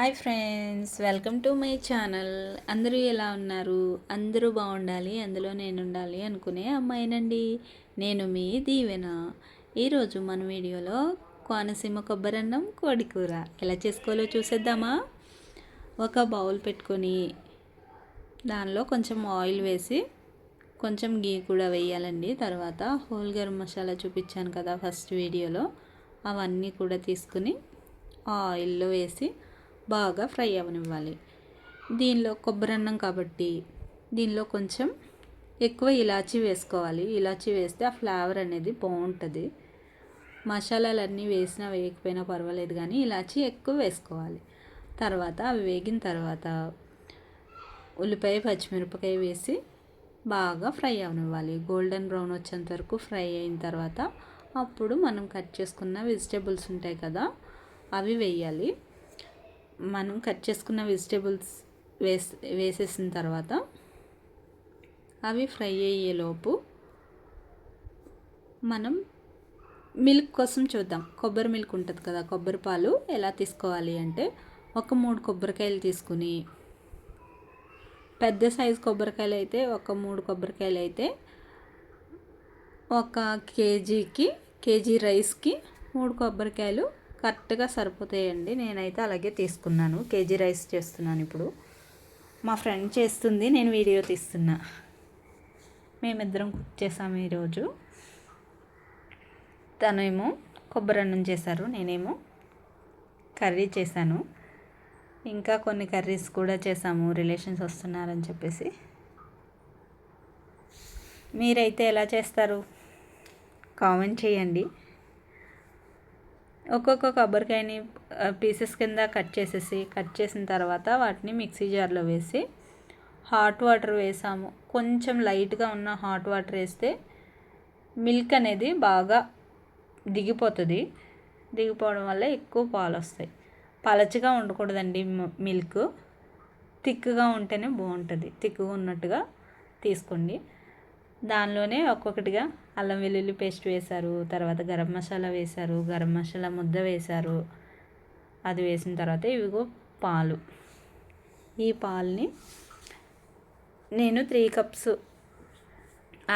Hi friends, welcome to my channel. అందరూ ఎలా ఉన్నారు? అందరూ బాగుండాలి, అందులో నేను ఉండాలి అనుకునే అమ్మాయినండి. నేను మీ దీవెన. ఈరోజు మన వీడియోలో కోనసీమ కొబ్బరన్నం కోడికూర ఎలా చేసుకోవాలో చూసేద్దామా? ఒక బౌల్ పెట్టుకొని దానిలో కొంచెం ఆయిల్ వేసి కొంచెం గీ కూడా వేయాలండి. తర్వాత హోల్ గరం మసాలా చూపించాను కదా ఫస్ట్ వీడియోలో, అవన్నీ కూడా తీసుకుని ఆయిల్లో వేసి బాగా ఫ్రై అవ్వనివ్వాలి. దీనిలో కొబ్బరన్నం కాబట్టి దీనిలో కొంచెం ఎక్కువ ఇలాచీ వేసుకోవాలి. ఇలాచీ వేస్తే ఆ ఫ్లేవర్ అనేది బాగుంటుంది. మసాలాలన్నీ వేసినా వేయకపోయినా పర్వాలేదు, కానీ ఇలాచీ ఎక్కువ వేసుకోవాలి. తర్వాత అవి వేగిన తర్వాత ఉల్లిపాయ పచ్చిమిరపకాయ వేసి బాగా ఫ్రై అవనివ్వాలి. గోల్డెన్ బ్రౌన్ వచ్చేంత వరకు ఫ్రై అయిన తర్వాత అప్పుడు మనం కట్ చేసుకున్న వెజిటేబుల్స్ ఉంటాయి కదా, అవి వేయాలి. మనం కట్ చేసుకున్న వెజిటేబుల్స్ వేసేసిన తర్వాత అవి ఫ్రై అయ్యేలోపు మనం మిల్క్ కోసం చూద్దాం. కొబ్బరి మిల్క్ ఉంటుంది కదా, కొబ్బరి పాలు ఎలా తీసుకోవాలి అంటే, ఒక 3 కొబ్బరికాయలు తీసుకుని, పెద్ద సైజు కొబ్బరికాయలు అయితే ఒక 3 కొబ్బరికాయలు అయితే ఒక కేజీ రైస్కి 3 కొబ్బరికాయలు కరెక్ట్గా సరిపోతాయండి. నేనైతే అలాగే తీసుకున్నాను. కేజీ రైస్ చేస్తున్నాను ఇప్పుడు. మా ఫ్రెండ్ చేస్తుంది, నేను వీడియో తీస్తున్నా. మేమిద్దరం కుక్ చేసాము ఈరోజు. తనేమో కొబ్బరి అన్నం చేశారు, నేనేమో కర్రీ చేశాను. ఇంకా కొన్ని కర్రీస్ కూడా చేసాము, రిలేషన్స్ వస్తున్నారని చెప్పేసి. మీరైతే ఎలా చేస్తారు కామెంట్ చేయండి. ఒక్కొక్క కొబ్బరికాయని పీసెస్ కింద కట్ చేసిన తర్వాత వాటిని మిక్సీ జార్లో వేసి హాట్ వాటర్ వేసాము. కొంచెం లైట్గా ఉన్న హాట్ వాటర్ వేస్తే మిల్క్ అనేది బాగా దిగిపోవడం వల్ల ఎక్కువ పాలు వస్తాయి. పలచగా ఉండకూడదండి మిల్క్, థిక్గా ఉంటేనే బాగుంటుంది. థిక్గా ఉన్నట్టుగా తీసుకోండి. దానిలోనే ఒక్కొక్కటిగా అల్లం వెల్లుల్లి పేస్ట్ వేశారు, తర్వాత గరం మసాలా వేశారు, గరం మసాలా ముద్ద వేశారు. అది వేసిన తర్వాత ఇవిగో పాలు. ఈ పాలని నేను 3 కప్స్,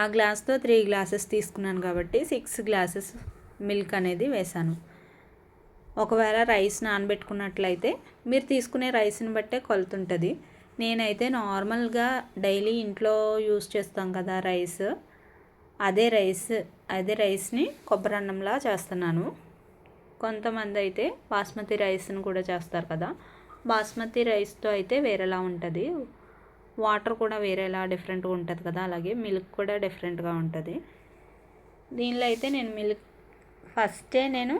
ఆ గ్లాస్తో 3 గ్లాసెస్ తీసుకున్నాను కాబట్టి 6 గ్లాసెస్ మిల్క్ అనేది వేశాను. ఒకవేళ రైస్ నానబెట్టుకున్నట్లయితే మీరు తీసుకునే రైస్ని బట్టే కొలుతుంటుంది. నేనైతే నార్మల్గా డైలీ ఇంట్లో యూస్ చేస్తాం కదా రైస్, అదే రైస్ని కొబ్బరి అన్నంలా చేస్తున్నాను. కొంతమంది అయితే బాస్మతి రైస్ని కూడా చేస్తారు కదా, బాస్మతి రైస్తో అయితే వేరేలా ఉంటుంది. వాటర్ కూడా వేరేలా డిఫరెంట్గా ఉంటుంది కదా, అలాగే మిల్క్ కూడా డిఫరెంట్గా ఉంటుంది. దీనిలో అయితే నేను మిల్క్ ఫస్టే నేను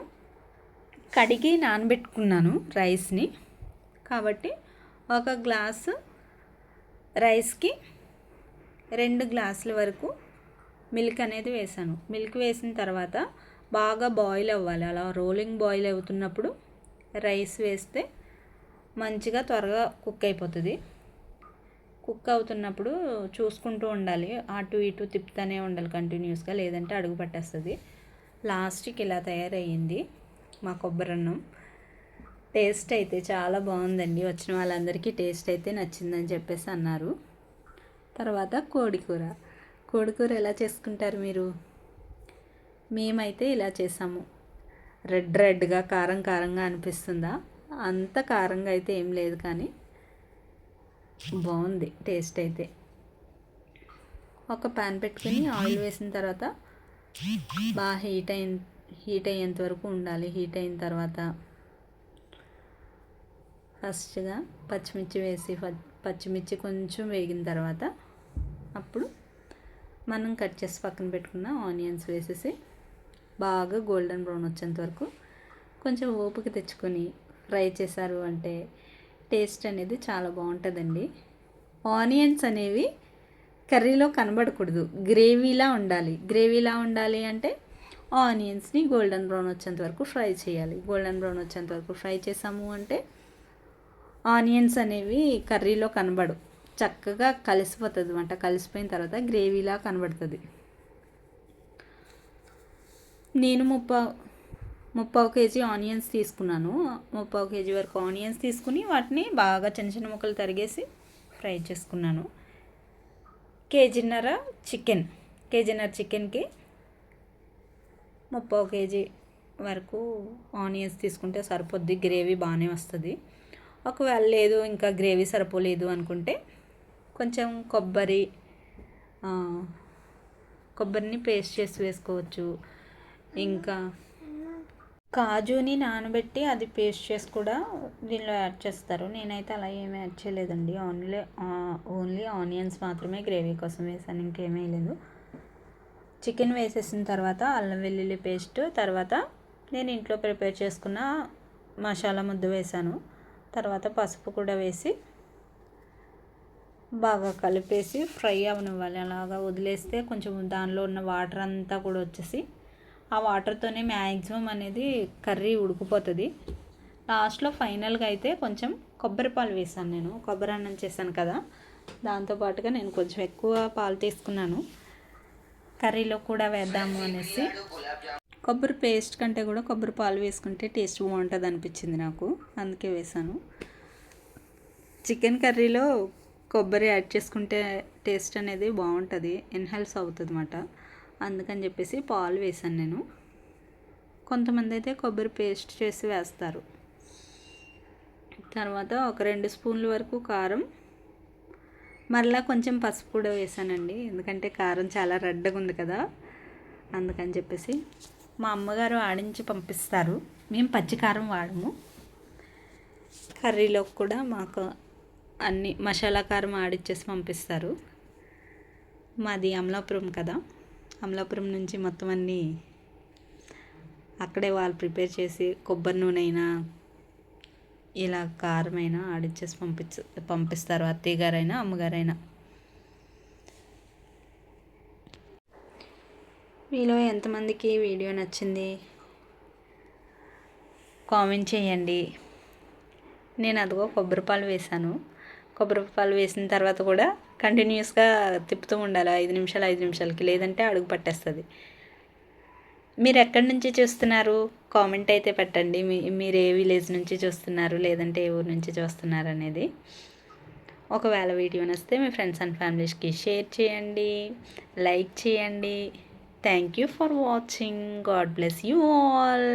కడిగి నానబెట్టుకున్నాను రైస్ని, కాబట్టి ఒక గ్లాసు రైస్కి 2 గ్లాసుల వరకు మిల్క్ అనేది వేసాను. మిల్క్ వేసిన తర్వాత బాగా బాయిల్ అవ్వాలి. అలా రోలింగ్ బాయిల్ అవుతున్నప్పుడు రైస్ వేస్తే మంచిగా త్వరగా కుక్ అయిపోతుంది. కుక్ అవుతున్నప్పుడు చూసుకుంటూ ఉండాలి, అటు ఇటు తిప్పుతూనే ఉండాలి కంటిన్యూస్గా, లేదంటే అడుగు పట్టేస్తుంది. లాస్ట్కి ఇలా తయారయ్యింది మా కొబ్బరన్నం. టేస్ట్ అయితే చాలా బాగుందండి. వచ్చిన వాళ్ళందరికీ టేస్ట్ అయితే నచ్చిందని చెప్పేసి అన్నారు. తర్వాత కోడికూర ఎలా చేసుకుంటారు మీరు? మేమైతే ఇలా చేసాము. రెడ్గా కారంగా అనిపిస్తుందా? అంత కారంగా అయితే ఏం లేదు, కానీ బాగుంది టేస్ట్ అయితే. ఒక ప్యాన్ పెట్టుకుని ఆయిల్ వేసిన తర్వాత బాగా హీట్ అయ్యేంత వరకు ఉండాలి. హీట్ అయిన తర్వాత ఫస్ట్గా పచ్చిమిర్చి వేసి, పచ్చిమిర్చి కొంచెం వేగిన తర్వాత అప్పుడు మనం కట్ చేసి పక్కన పెట్టుకున్న ఆనియన్స్ వేసేసి బాగా గోల్డెన్ బ్రౌన్ వచ్చేంత వరకు కొంచెం ఓపిక తెచ్చుకొని ఫ్రై చేశారు అంటే టేస్ట్ అనేది చాలా బాగుంటుందండి. ఆనియన్స్ అనేవి కర్రీలో కనబడకూడదు, గ్రేవీలా ఉండాలి అంటే ఆనియన్స్ని గోల్డెన్ బ్రౌన్ వచ్చేంత వరకు ఫ్రై చేయాలి. గోల్డెన్ బ్రౌన్ వచ్చేంత వరకు ఫ్రై చేసాము అంటే ఆనియన్స్ అనేవి కర్రీలో కనబడు, చక్కగా కలిసిపోతుంది. వంట కలిసిపోయిన తర్వాత గ్రేవీలా కనబడుతుంది. నేను ముప్పావు కేజీ ఆనియన్స్ తీసుకున్నాను. ముప్పావు కేజీ వరకు ఆనియన్స్ తీసుకుని వాటిని బాగా చిన్న చిన్న ముక్కలు తరిగేసి ఫ్రై చేసుకున్నాను. కేజీన్నర చికెన్కి ముప్పావు కేజీ వరకు ఆనియన్స్ తీసుకుంటే సరిపోద్ది, గ్రేవీ బాగానే వస్తుంది. ఒకవేళ లేదు ఇంకా గ్రేవీ సరిపోలేదు అనుకుంటే కొంచెం కొబ్బరిని పేస్ట్ చేసి వేసుకోవచ్చు. ఇంకా కాజుని నానబెట్టి అది పేస్ట్ చేసి కూడా దీనిలో యాడ్ చేస్తారు. నేనైతే అలా ఏమీ యాడ్ చేయలేదండి. ఓన్లీ ఆనియన్స్ మాత్రమే గ్రేవీ కోసం వేసాను, ఇంకేమీ లేదు. చికెన్ వేసేసిన తర్వాత అల్లం వెల్లుల్లి పేస్ట్, తర్వాత నేను ఇంట్లో ప్రిపేర్ చేసుకున్న మసాలా ముద్ద వేసాను. తర్వాత పసుపు కూడా వేసి బాగా కలిపేసి ఫ్రై అవనివ్వాలి. అలాగా వదిలేస్తే కొంచెం దానిలో ఉన్న వాటర్ అంతా కూడా వచ్చేసి ఆ వాటర్తోనే మ్యాక్సిమం అనేది కర్రీ ఉడికిపోతుంది. లాస్ట్లో ఫైనల్గా అయితే కొంచెం కొబ్బరి పాలు వేసాను. నేను కొబ్బరి అన్నం చేశాను కదా, దాంతోపాటుగా నేను కొంచెం ఎక్కువ పాలు తీసుకున్నాను. కర్రీలో కూడా వేద్దాము అనేసి కొబ్బరి పేస్ట్ కంటే కూడా కొబ్బరి పాలు వేసుకుంటే టేస్ట్ బాగుంటుంది అనిపించింది నాకు, అందుకే వేసాను. చికెన్ కర్రీలో కొబ్బరి యాడ్ చేసుకుంటే టేస్ట్ అనేది బాగుంటుంది, ఎన్హాన్స్ అవుతుంది అన్నమాట. అందుకని చెప్పేసి పాలు వేసాను నేను. కొంతమంది అయితే కొబ్బరి పేస్ట్ చేసి వేస్తారు. తర్వాత ఒక 2 స్పూన్ల వరకు కారం, మరలా కొంచెం పసుపు కూడా వేసానండి, ఎందుకంటే కారం చాలా రెడ్గా ఉంది కదా, అందుకని చెప్పేసి. మా అమ్మగారు ఆడించి పంపిస్తారు, మేము పచ్చికారం వాడము. కర్రీలో కూడా మాకు అన్ని మసాలా కారం ఆడిచ్చేసి పంపిస్తారు. మాది అమలాపురం కదా, అమలాపురం నుంచి మొత్తం అన్నీ అక్కడే వాళ్ళు ప్రిపేర్ చేసి కొబ్బరి నూనె అయినా ఇలా కారమైనా ఆడిచ్చేసి పంపిస్తారు, అత్తయ్య గారైనా అమ్మగారైనా. మీలో ఎంతమందికి వీడియో నచ్చింది కామెంట్ చేయండి. నేను అదిగో కొబ్బరిపాలు వేసాను. కొబ్బరిపాలు వేసిన తర్వాత కూడా కంటిన్యూస్గా తిప్పుతూ ఉండాలి 5 నిమిషాలకి, లేదంటే అడుగు పట్టేస్తుంది. మీరు ఎక్కడి నుంచి చూస్తున్నారు కామెంట్ అయితే పెట్టండి. మీరు ఏ విలేజ్ నుంచి చూస్తున్నారు, లేదంటే ఏ ఊరు నుంచి చూస్తున్నారు అనేది. ఒకవేళ వీడియో నచ్చితే మీ ఫ్రెండ్స్ అండ్ ఫ్యామిలీస్కి షేర్ చేయండి, లైక్ చేయండి. Thank you for watching. God bless you all.